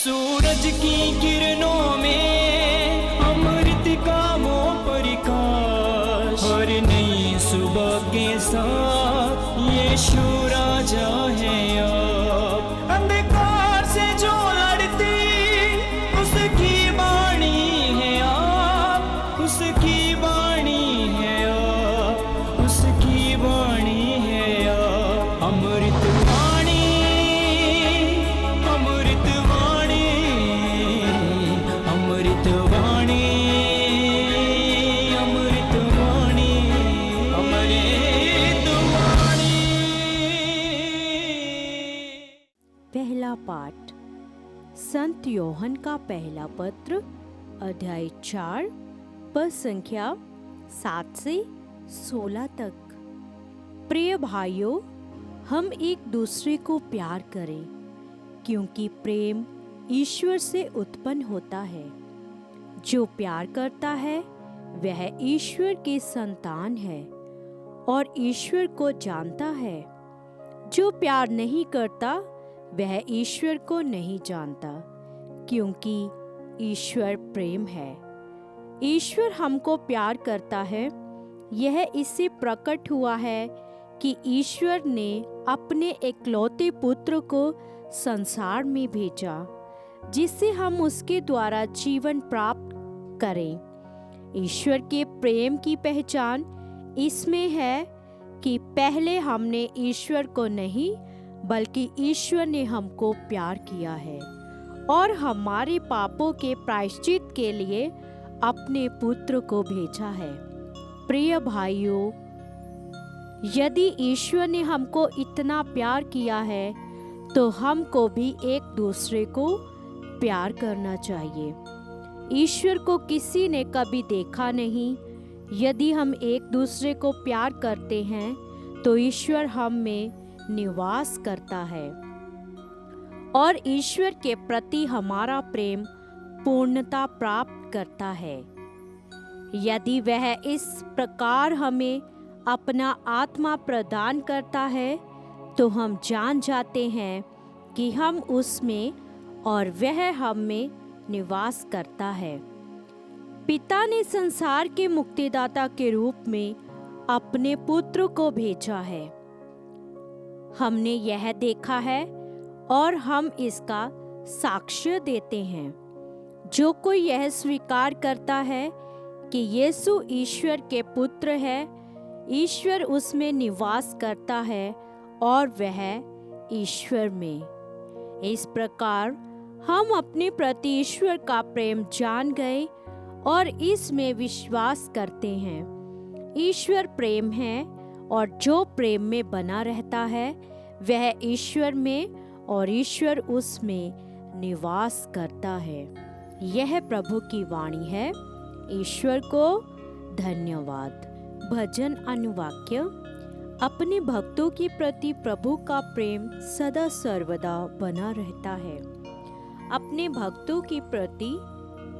सूरज की किरणों में अमृत का वो प्रकाश, हर नई सुबह के साथ यीशु राजा है अब। अंधकार से जो लड़ती उसकी वाणी है आप, उसकी वाणी है आप, उसकी वाणी है आप। अमृत वाणी, अमृत वाणी, अमृत वाणी, अमृत वाणी, अमृत वाणी। पहला पाठ संत योहन का पहला पत्र, अध्याय 4, पद संख्या 7 से 16 तक। प्रिय भाइयों, हम एक दूसरे को प्यार करें, क्योंकि प्रेम ईश्वर से उत्पन्न होता है। जो प्यार करता है वह ईश्वर के संतान है और ईश्वर को जानता है। जो प्यार नहीं करता वह ईश्वर को नहीं जानता, क्योंकि ईश्वर प्रेम है। ईश्वर हमको प्यार करता है, यह इससे प्रकट हुआ है कि ईश्वर ने अपने इकलौते पुत्र को संसार में भेजा, जिससे हम उसके द्वारा जीवन प्राप्त करें। ईश्वर के प्रेम की पहचान इसमें है कि पहले हमने ईश्वर को नहीं बल्कि ईश्वर ने हमको प्यार किया है और हमारे पापों के प्रायश्चित के लिए अपने पुत्र को भेजा है। प्रिय भाइयों, यदि ईश्वर ने हमको इतना प्यार किया है तो हमको भी एक दूसरे को प्यार करना चाहिए। ईश्वर को किसी ने कभी देखा नहीं। यदि हम एक दूसरे को प्यार करते हैं तो ईश्वर हम में निवास करता है और ईश्वर के प्रति हमारा प्रेम पूर्णता प्राप्त करता है। यदि वह इस प्रकार हमें अपना आत्मा प्रदान करता है तो हम जान जाते हैं कि हम उसमें और वह हम में निवास करता है। पिता ने संसार के मुक्तिदाता के रूप में अपने पुत्र को भेजा है। हमने यह देखा है और हम इसका साक्ष्य देते हैं। जो कोई यह स्वीकार करता है कि यीशु ईश्वर के पुत्र है, ईश्वर उसमें निवास करता है और वह ईश्वर में। इस प्रकार हम अपने प्रति ईश्वर का प्रेम जान गए और इसमें विश्वास करते हैं। ईश्वर प्रेम है और जो प्रेम में बना रहता है वह ईश्वर में और ईश्वर उसमें निवास करता है। यह प्रभु की वाणी है। ईश्वर को धन्यवाद। भजन अनुवाक्य। अपने भक्तों के प्रति प्रभु का प्रेम सदा सर्वदा बना रहता है। अपने भक्तों के प्रति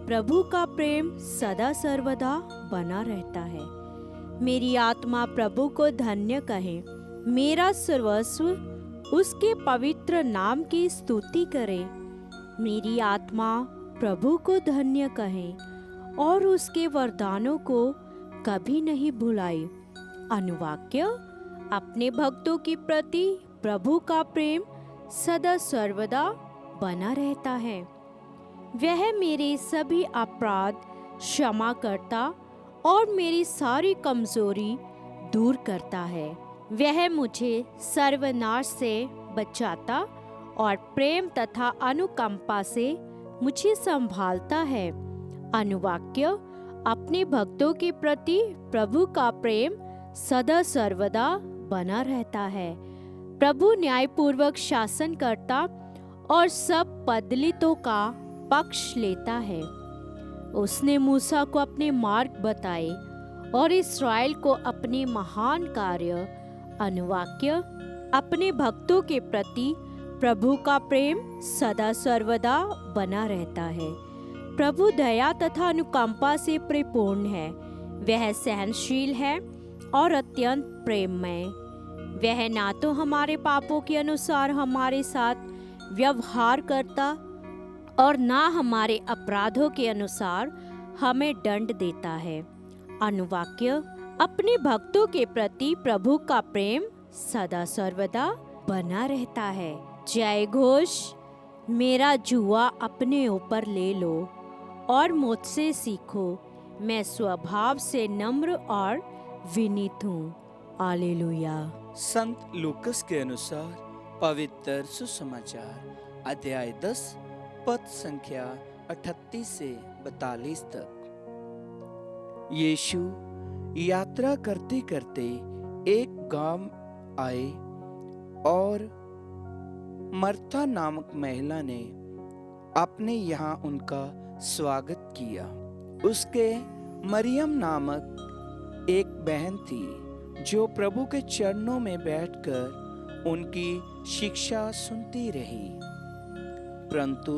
प्रभु का प्रेम सदा सर्वदा बना रहता है। मेरी आत्मा प्रभु को धन्य कहे, मेरा सर्वस्व उसके पवित्र नाम की स्तुति करे। मेरी आत्मा प्रभु को धन्य कहे और उसके वरदानों को कभी नहीं भुलाए। अनुवाक्य। अपने भक्तों के प्रति प्रभु का प्रेम सदा सर्वदा बना रहता है। वह मेरे सभी अपराध क्षमा करता और मेरी सारी कमजोरी दूर करता है। वह मुझे सर्वनाश से बचाता और प्रेम तथा अनुकंपा से मुझे संभालता है। अनुवाक्य। अपने भक्तों के प्रति प्रभु का प्रेम सदा सर्वदा बना रहता है। प्रभु न्यायपूर्वक शासन करता और सब पदलितों का पक्ष लेता है। उसने मूसा को अपने मार्ग बताए और इस्राएल को अपने महान कार्य। अनुवाक्य। अपने भक्तों के प्रति प्रभु का प्रेम सदा सर्वदा बना रहता है। प्रभु दया तथा अनुकंपा से परिपूर्ण है। वह सहनशील है और अत्यंत प्रेममय। वह ना तो हमारे पापों के अनुसार हमारे साथ व्यवहार करता और ना हमारे अपराधों के अनुसार हमें दंड देता है। अनुवाक्य: अपने भक्तों के प्रति प्रभु का प्रेम सदा सर्वदा बना रहता है। जय घोष। मेरा जुआ अपने ऊपर ले लो और मुझसे सीखो, मैं स्वभाव से नम्र और विनीत हूँ। हालेलुया। संत लूकस के अनुसार पवित्र सुसमाचार अध्याय 10 पद संख्या 38 से 42 तक। यीशु यात्रा करते करते एक गांव आए और मर्था नामक महिला ने अपने यहाँ उनका स्वागत किया। उसके मरियम नामक एक बहन थी जो प्रभु के चरणों में बैठकर उनकी शिक्षा सुनती रही, परंतु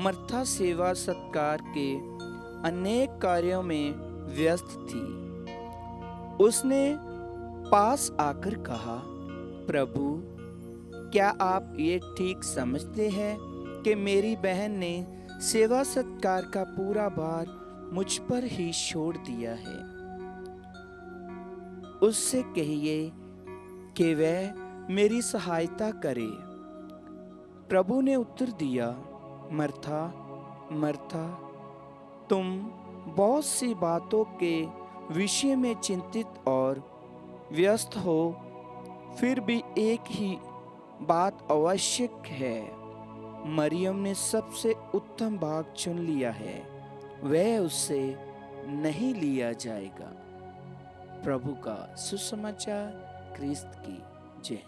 मर्था सेवा सत्कार के अनेक कार्यों में व्यस्त थी। उसने पास आकर कहा, प्रभु, क्या आप ये ठीक समझते हैं कि मेरी बहन ने सेवा सत्कार का पूरा भार मुझ पर ही छोड़ दिया है? उससे कहिए कि वह मेरी सहायता करे। प्रभु ने उत्तर दिया, मर्था, मर्था, तुम बहुत सी बातों के विषय में चिंतित और व्यस्त हो, फिर भी एक ही बात आवश्यक है। मरियम ने सबसे उत्तम भाग चुन लिया है, वह उससे नहीं लिया जाएगा। प्रभु का सुसमाचार। क्रिस्त की जय।